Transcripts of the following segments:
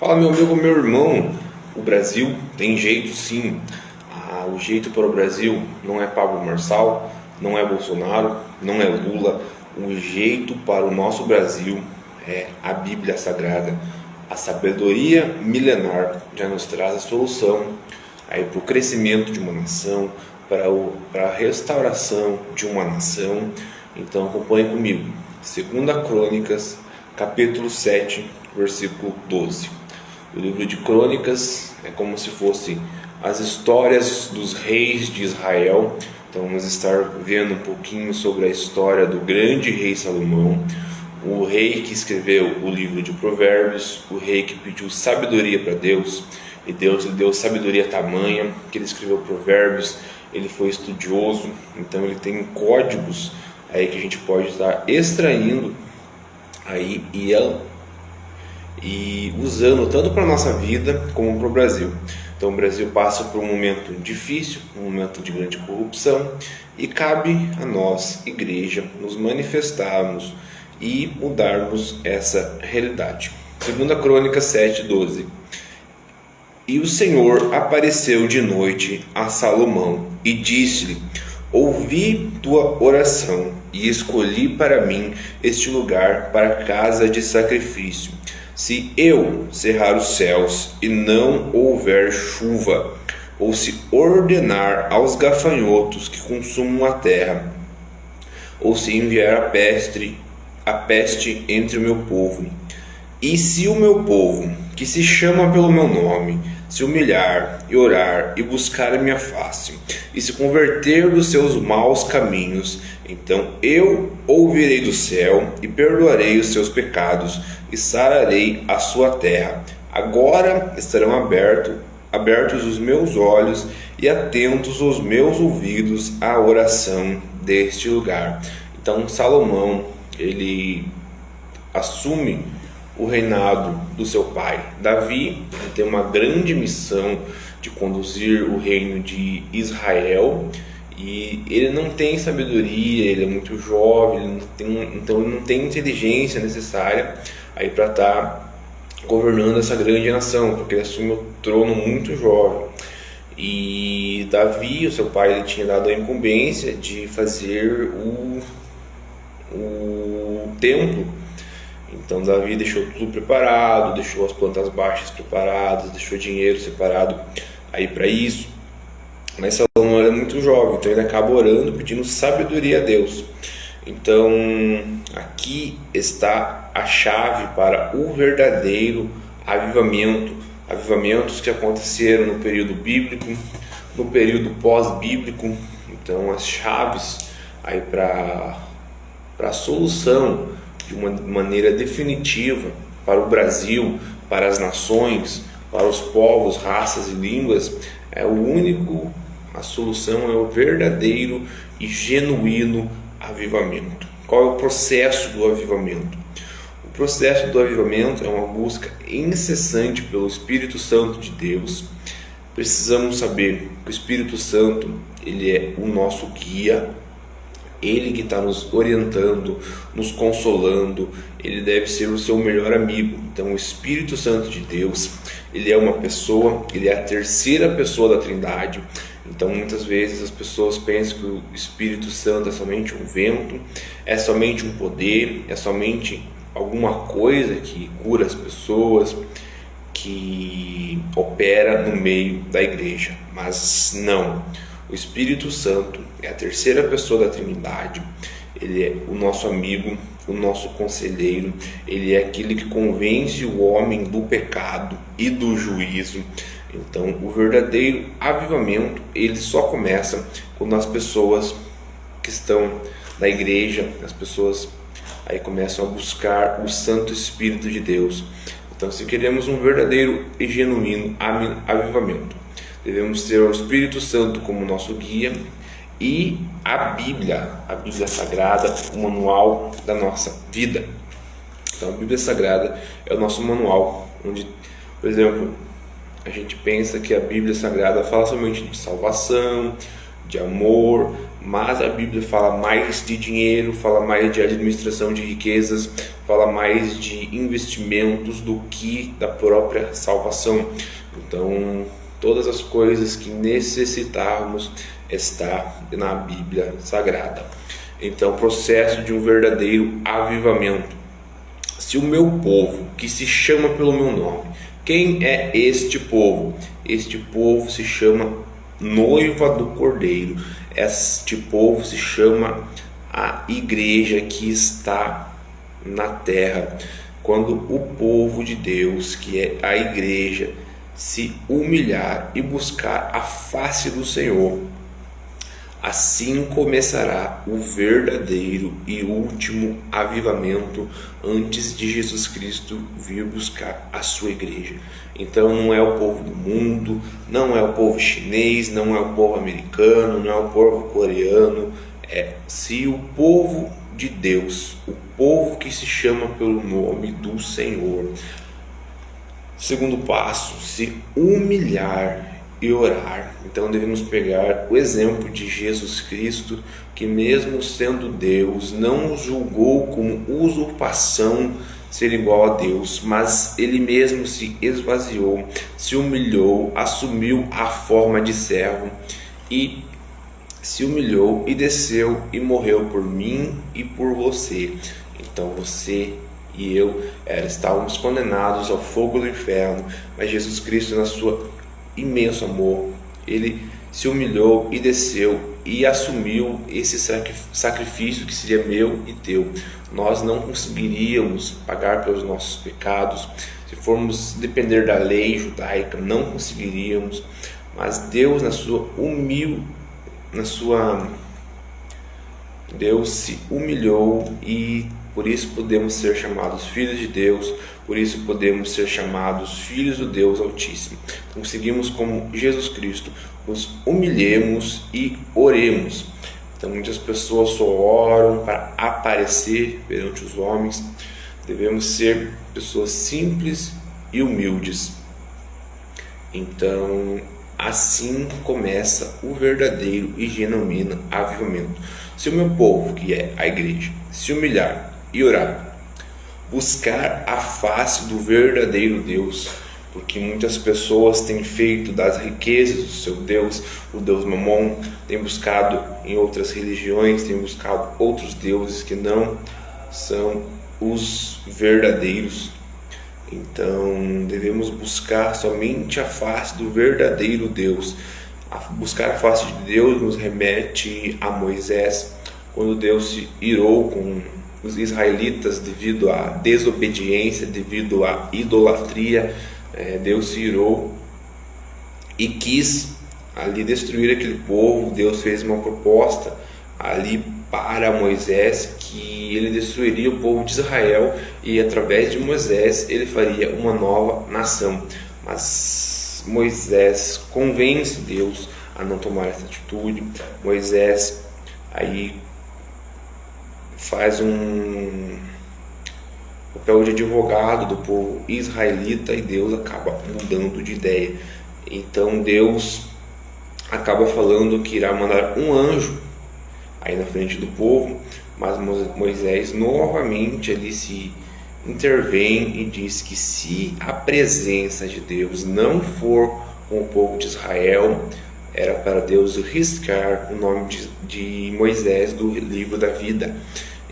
Fala, meu amigo, meu irmão. O Brasil tem jeito, sim. O jeito para o Brasil não é Pablo Marçal, não é Bolsonaro, não é Lula. O jeito para o nosso Brasil é a Bíblia Sagrada. A sabedoria milenar já nos traz a solução aí para o crescimento de uma nação, para a restauração de uma nação. Então acompanhe comigo. 2 Crônicas, capítulo 7, versículo 12. O livro de Crônicas é como se fosse as histórias dos reis de Israel. Então vamos estar vendo um pouquinho sobre a história do grande rei Salomão, o rei que escreveu o livro de Provérbios, o rei que pediu sabedoria para Deus, e Deus lhe deu sabedoria tamanha que ele escreveu Provérbios. Ele foi estudioso, então ele tem códigos aí que a gente pode estar extraindo aí e usando tanto para a nossa vida como para o Brasil. Então o Brasil passa por um momento difícil, um momento de grande corrupção, e cabe a nós, igreja, nos manifestarmos e mudarmos essa realidade. 2 Crônicas 7:12. E o Senhor apareceu de noite a Salomão e disse-lhe: ouvi tua oração e escolhi para mim este lugar para casa de sacrifício. Se eu cerrar os céus e não houver chuva, ou se ordenar aos gafanhotos que consumam a terra, ou se enviar a peste entre o meu povo, e se o meu povo, que se chama pelo meu nome, se humilhar e orar e buscar a minha face, e se converter dos seus maus caminhos, então eu ouvirei do céu e perdoarei os seus pecados e sararei a sua terra. Agora estarão abertos os meus olhos e atentos os meus ouvidos à oração deste lugar. Então Salomão, ele assume o reinado do seu pai Davi. Ele tem uma grande missão de conduzir o reino de Israel, e ele não tem sabedoria, ele é muito jovem, então ele não tem inteligência necessária aí para estar governando essa grande nação, porque ele assume o trono muito jovem. E Davi, o seu pai, ele tinha dado a incumbência de fazer o templo. Então Davi deixou tudo preparado, deixou as plantas baixas preparadas, deixou dinheiro separado aí para isso. Mas Salomão era muito jovem, então ele acaba orando, pedindo sabedoria a Deus. Então aqui está a chave para o verdadeiro avivamento. Avivamentos que aconteceram no período bíblico, no período pós-bíblico. Então as chaves aí para a solução de uma maneira definitiva para o Brasil, para as nações, para os povos, raças e línguas, a solução é o verdadeiro e genuíno avivamento. Qual é o processo do avivamento? O processo do avivamento é uma busca incessante pelo Espírito Santo de Deus. Precisamos saber que o Espírito Santo, ele é o nosso guia. Ele que está nos orientando, nos consolando, ele deve ser o seu melhor amigo. Então o Espírito Santo de Deus, ele é uma pessoa, ele é a terceira pessoa da Trindade. Então muitas vezes as pessoas pensam que o Espírito Santo é somente um vento, é somente um poder, é somente alguma coisa que cura as pessoas, que opera no meio da igreja. Mas não. O Espírito Santo é a terceira pessoa da Trindade. Ele é o nosso amigo, o nosso conselheiro. Ele é aquele que convence o homem do pecado e do juízo. Então, o verdadeiro avivamento, ele só começa quando as pessoas que estão na igreja, as pessoas aí começam a buscar o Santo Espírito de Deus. Então, se queremos um verdadeiro e genuíno avivamento, devemos ter o Espírito Santo como nosso guia e a Bíblia Sagrada, o manual da nossa vida. Então a Bíblia Sagrada é o nosso manual, onde, por exemplo, a gente pensa que a Bíblia Sagrada fala somente de salvação, de amor, mas a Bíblia fala mais de dinheiro, fala mais de administração de riquezas, fala mais de investimentos do que da própria salvação. Então, todas as coisas que necessitarmos está na Bíblia Sagrada. Então, processo de um verdadeiro avivamento. Se o meu povo, que se chama pelo meu nome, quem é este povo? Este povo se chama noiva do Cordeiro. Este povo se chama a igreja que está na terra. Quando o povo de Deus, que é a igreja, se humilhar e buscar a face do Senhor, assim começará o verdadeiro e último avivamento antes de Jesus Cristo vir buscar a sua igreja. Então não é o povo do mundo, não é o povo chinês, não é o povo americano, não é o povo coreano. Se o povo de Deus, o povo que se chama pelo nome do Senhor, segundo passo, se humilhar e orar. Então devemos pegar o exemplo de Jesus Cristo, que mesmo sendo Deus, não julgou como usurpação ser igual a Deus, mas ele mesmo se esvaziou, se humilhou, assumiu a forma de servo e se humilhou e desceu e morreu por mim e por você. Então você e eu estávamos condenados ao fogo do inferno, mas Jesus Cristo, na sua imenso amor, ele se humilhou e desceu e assumiu esse sacrifício que seria meu e teu. Nós não conseguiríamos pagar pelos nossos pecados, se formos depender da lei judaica, não conseguiríamos, mas Deus Deus se humilhou e por isso podemos ser chamados filhos de Deus, por isso podemos ser chamados filhos do Deus Altíssimo. Conseguimos, como Jesus Cristo, nos humilhemos e oremos. Então muitas pessoas só oram para aparecer perante os homens. Devemos ser pessoas simples e humildes. Então assim começa o verdadeiro e genuíno avivamento. Se o meu povo, que é a igreja, se humilhar e orar, buscar a face do verdadeiro Deus, porque muitas pessoas têm feito das riquezas do seu Deus, o Deus Mamon, têm buscado em outras religiões, têm buscado outros deuses que não são os verdadeiros. Então devemos buscar somente a face do verdadeiro Deus. Buscar a face de Deus nos remete a Moisés, quando Deus se irou com os israelitas devido à desobediência, devido à idolatria. Deus se irou e quis ali destruir aquele povo. Deus fez uma proposta ali para Moisés, que ele destruiria o povo de Israel e através de Moisés ele faria uma nova nação. Mas Moisés convence Deus a não tomar essa atitude. Moisés aí faz um papel de advogado do povo israelita e Deus acaba mudando de ideia. Então Deus acaba falando que irá mandar um anjo aí na frente do povo, mas Moisés novamente ali se intervém e diz que se a presença de Deus não for com o povo de Israel, era para Deus riscar o nome de Moisés do livro da vida.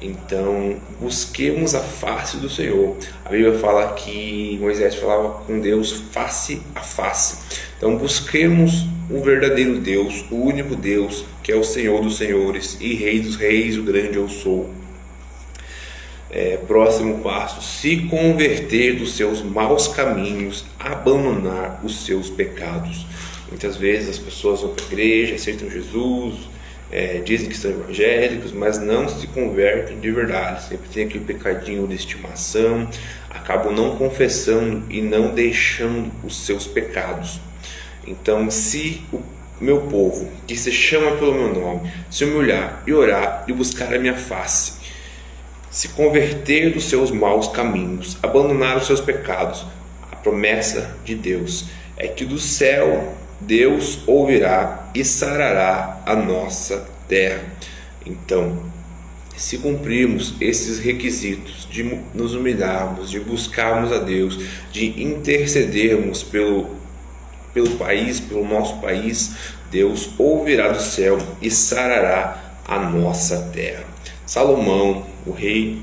Então busquemos a face do Senhor. A Bíblia fala que Moisés falava com Deus face a face. Então busquemos o verdadeiro Deus, o único Deus, que é o Senhor dos senhores e Rei dos reis, o grande eu sou. Próximo passo: se converter dos seus maus caminhos, abandonar os seus pecados. Muitas vezes as pessoas vão para a igreja, aceitam Jesus, dizem que são evangélicos, mas não se convertem de verdade. Sempre tem aquele pecadinho de estimação, acabam não confessando e não deixando os seus pecados. Então, se o meu povo, que se chama pelo meu nome, se humilhar e orar e buscar a minha face, se converter dos seus maus caminhos, abandonar os seus pecados, a promessa de Deus é que do céu Deus ouvirá e sarará a nossa terra. Então, se cumprirmos esses requisitos de nos humilharmos, de buscarmos a Deus, de intercedermos pelo país, pelo nosso país, Deus ouvirá do céu e sarará a nossa terra. Salomão, o rei,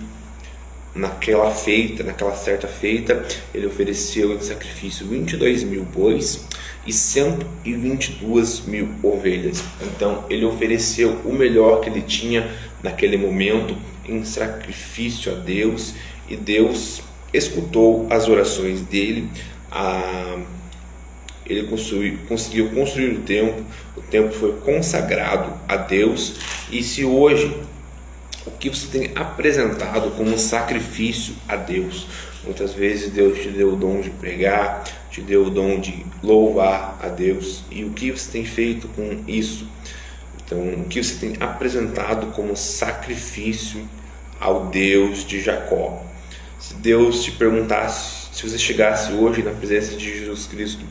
naquela certa feita, ele ofereceu em sacrifício 22.000 bois e 122.000 ovelhas. Então ele ofereceu o melhor que ele tinha naquele momento em sacrifício a Deus, e Deus escutou as orações dele. Ele conseguiu construir o templo foi consagrado a Deus. E se hoje o que você tem apresentado como sacrifício a Deus? Muitas vezes Deus te deu o dom de pregar, te deu o dom de louvar a Deus, e o que você tem feito com isso? Então, o que você tem apresentado como sacrifício ao Deus de Jacó? Se Deus te perguntasse, se você chegasse hoje na presença de Jesus Cristo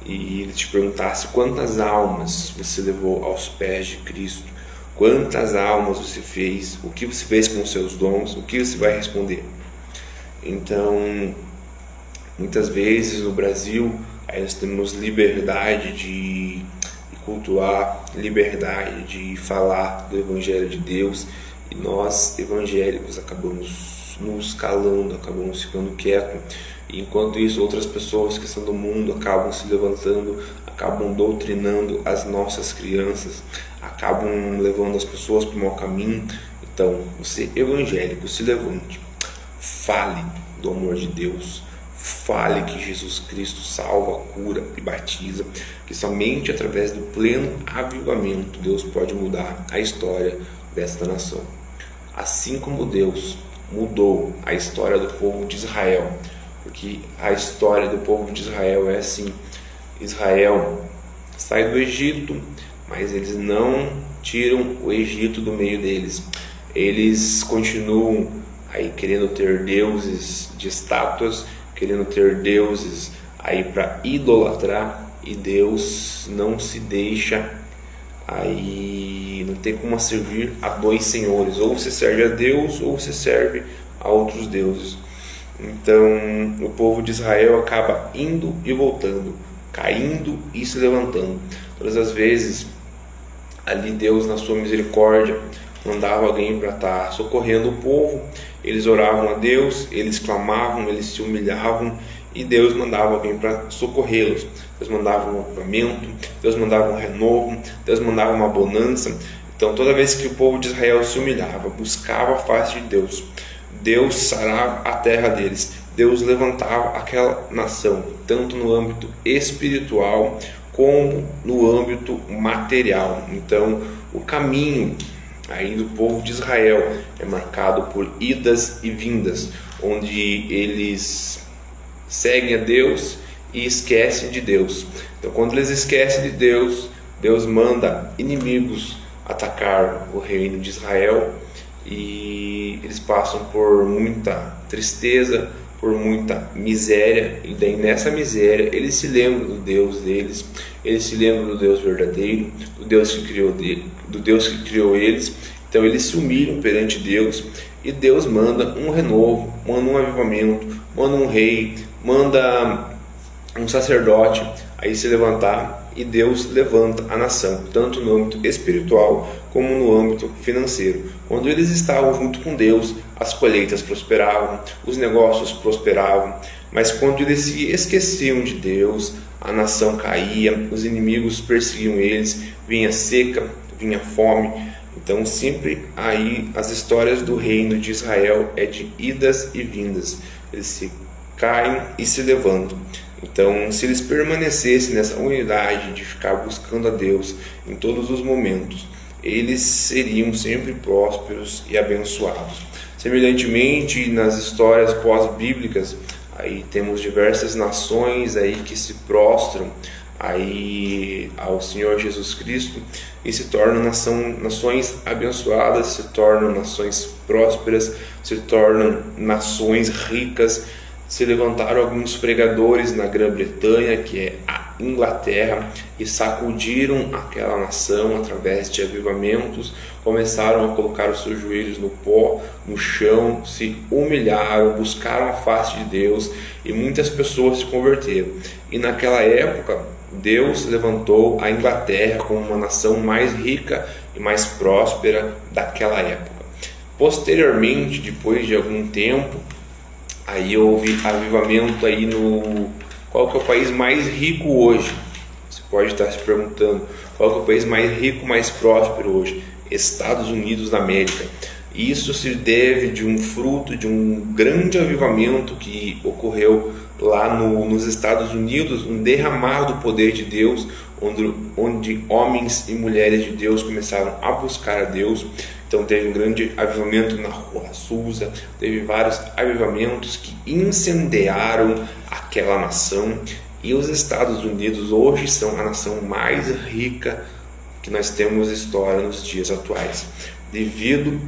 e Ele te perguntasse quantas almas você levou aos pés de Cristo, quantas almas você fez, o que você fez com os seus dons, o que você vai responder? Então, muitas vezes no Brasil, aí nós temos liberdade de cultuar, liberdade de falar do Evangelho de Deus, e nós evangélicos acabamos nos calando, acabamos ficando quietos, e enquanto isso outras pessoas que são do mundo acabam se levantando, acabam doutrinando as nossas crianças, acabam levando as pessoas para o mau caminho. Então, você evangélico, se levante, fale do amor de Deus, fale que Jesus Cristo salva, cura e batiza, que somente através do pleno avivamento Deus pode mudar a história desta nação. Assim como Deus mudou a história do povo de Israel, porque a história do povo de Israel é assim: Israel sai do Egito, mas eles não tiram o Egito do meio deles. Eles continuam aí querendo ter deuses de estátuas, querendo ter deuses aí para idolatrar, e Deus não se deixa aí, não tem como servir a dois senhores: ou você serve a Deus ou você serve a outros deuses. Então o povo de Israel acaba indo e voltando, caindo e se levantando. Todas as vezes ali Deus, na sua misericórdia, mandava alguém para estar socorrendo o povo. Eles oravam a Deus, eles clamavam, eles se humilhavam, e Deus mandava alguém para socorrê-los. Deus mandava um avivamento, Deus mandava um renovo, Deus mandava uma bonança. Então toda vez que o povo de Israel se humilhava, buscava a face de Deus, Deus sarava a terra deles, Deus levantava aquela nação, tanto no âmbito espiritual como no âmbito material. Então o caminho aí do povo de Israel é marcado por idas e vindas, onde eles seguem a Deus e esquecem de Deus. Então quando eles esquecem de Deus, Deus manda inimigos atacar o reino de Israel, e eles passam por muita tristeza, por muita miséria, e daí nessa miséria eles se lembram do Deus deles, eles se lembram do Deus verdadeiro, do Deus que criou eles. Então eles se humilham perante Deus, e Deus manda um renovo, manda um avivamento, manda um rei, manda um sacerdote aí se levantar, e Deus levanta a nação, tanto no âmbito espiritual como no âmbito financeiro. Quando eles estavam junto com Deus, as colheitas prosperavam, os negócios prosperavam, mas quando eles se esqueciam de Deus, a nação caía, os inimigos perseguiam eles, vinha seca, vinha fome. Então sempre aí as histórias do reino de Israel é de idas e vindas, eles se caem e se levantam. Então, se eles permanecessem nessa unidade de ficar buscando a Deus em todos os momentos, eles seriam sempre prósperos e abençoados. Semelhantemente, nas histórias pós-bíblicas, aí temos diversas nações aí que se prostram aí ao Senhor Jesus Cristo e se tornam nações abençoadas, se tornam nações prósperas, se tornam nações ricas. Se levantaram alguns pregadores na Grã-Bretanha, que é a Inglaterra e sacudiram aquela nação através de avivamentos, começaram a colocar os seus joelhos no pó, no chão, se humilharam, buscaram a face de Deus e muitas pessoas se converteram. E naquela época, Deus levantou a Inglaterra como uma nação mais rica e mais próspera daquela época. Posteriormente, depois de algum tempo, aí houve avivamento aí no... Qual que é o país mais rico hoje? Você pode estar se perguntando, qual que é o país mais rico, mais próspero hoje? Estados Unidos da América. Isso se deve de um fruto de um grande avivamento que ocorreu lá nos Estados Unidos, um derramar do poder de Deus, onde homens e mulheres de Deus começaram a buscar a Deus. Então teve um grande avivamento na Rua Azusa, teve vários avivamentos que incendiaram aquela nação, e os Estados Unidos hoje são a nação mais rica que nós temos história nos dias atuais, devido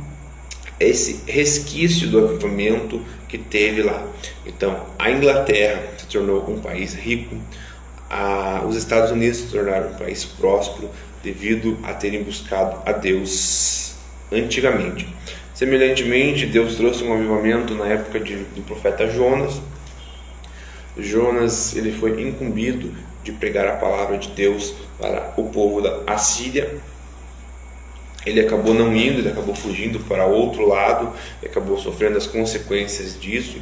a esse resquício do avivamento que teve lá. Então a Inglaterra se tornou um país rico, os Estados Unidos se tornaram um país próspero devido a terem buscado a Deus antigamente. Semelhantemente, Deus trouxe um avivamento na época do profeta Jonas. Jonas, ele foi incumbido de pregar a palavra de Deus para o povo da Assíria. Ele acabou não indo, ele acabou fugindo para outro lado, ele acabou sofrendo as consequências disso,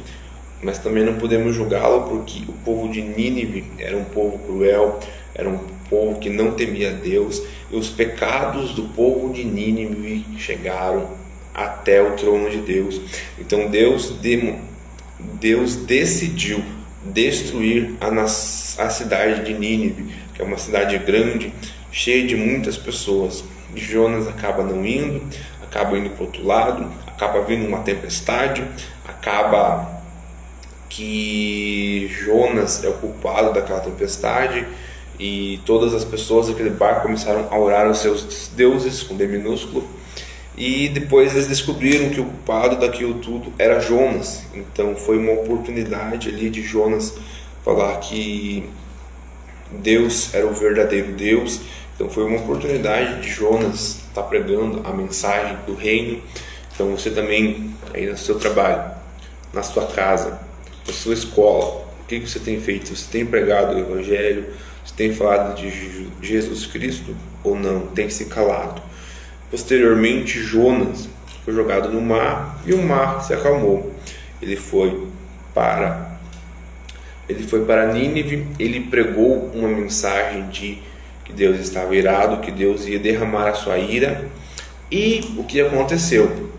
mas também não podemos julgá-lo, porque o povo de Nínive era um povo cruel, era um povo que não temia Deus, e os pecados do povo de Nínive chegaram até o trono de Deus. Então Deus decidiu destruir a cidade de Nínive, que é uma cidade grande, cheia de muitas pessoas. E Jonas acaba não indo, acaba indo para o outro lado, acaba vindo uma tempestade, acaba que Jonas é o culpado daquela tempestade, e todas as pessoas daquele barco começaram a orar aos seus deuses, com D minúsculo, e depois eles descobriram que o culpado daquilo tudo era Jonas. Então foi uma oportunidade ali de Jonas falar que Deus era o verdadeiro Deus. Então foi uma oportunidade de Jonas estar pregando a mensagem do reino. Então você também, aí no seu trabalho, na sua casa, na sua escola, o que você tem feito? Você tem pregado o Evangelho? Você tem falado de Jesus Cristo ou não? Tem se calado. Posteriormente, Jonas foi jogado no mar e o mar se acalmou. Ele foi para Nínive. Ele pregou uma mensagem de que Deus estava irado, que Deus ia derramar a sua ira. E o que aconteceu?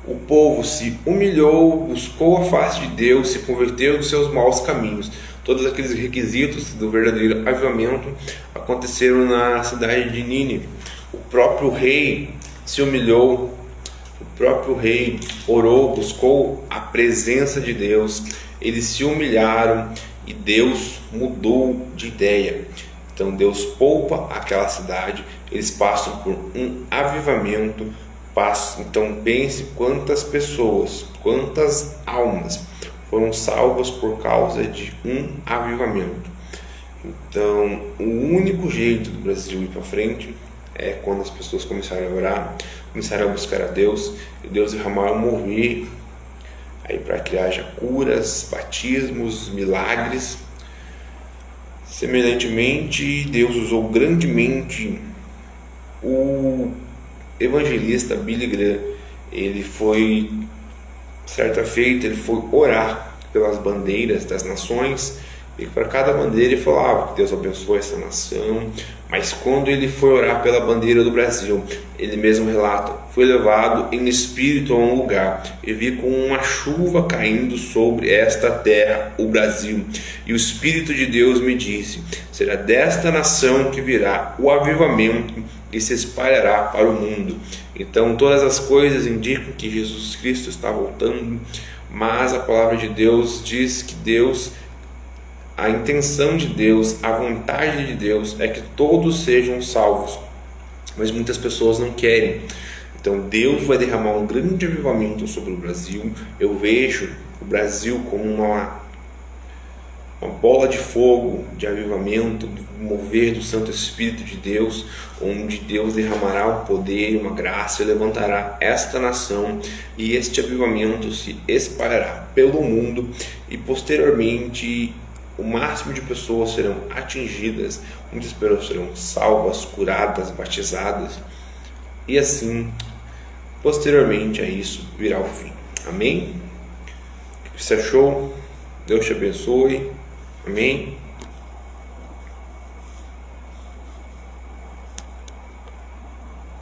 O povo se humilhou, buscou a face de Deus, se converteu dos seus maus caminhos. Todos aqueles requisitos do verdadeiro avivamento aconteceram na cidade de Nínive. O próprio rei se humilhou, o próprio rei orou, buscou a presença de Deus. Eles se humilharam e Deus mudou de ideia. Então Deus poupa aquela cidade, eles passam por um avivamento. Então pense quantas pessoas, quantas almas foram salvas por causa de um avivamento. Então o único jeito do Brasil ir para frente é quando as pessoas começarem a orar, começarem a buscar a Deus, e Deus derramar um mover aí para que haja curas, batismos, milagres. Semelhantemente, Deus usou grandemente o evangelista Billy Graham. Ele foi, certa feita, ele foi orar pelas bandeiras das nações, e para cada bandeira ele falava que Deus abençoe essa nação. Mas quando ele foi orar pela bandeira do Brasil, ele mesmo relata: fui levado em espírito a um lugar e vi com uma chuva caindo sobre esta terra, o Brasil, e o Espírito de Deus me disse: será desta nação que virá o avivamento e se espalhará para o mundo. Então todas as coisas indicam que Jesus Cristo está voltando, mas a palavra de Deus diz que a intenção de Deus, a vontade de Deus é que todos sejam salvos, mas muitas pessoas não querem. Então Deus vai derramar um grande avivamento sobre o Brasil. Eu vejo o Brasil como uma bola de fogo, de avivamento, do mover do Santo Espírito de Deus, onde Deus derramará o poder e uma graça e levantará esta nação, e este avivamento se espalhará pelo mundo, e posteriormente o máximo de pessoas serão atingidas, muitas pessoas serão salvas, curadas, batizadas, e assim, posteriormente a isso, virá o fim. Amém? O que você achou? Deus te abençoe. Amém?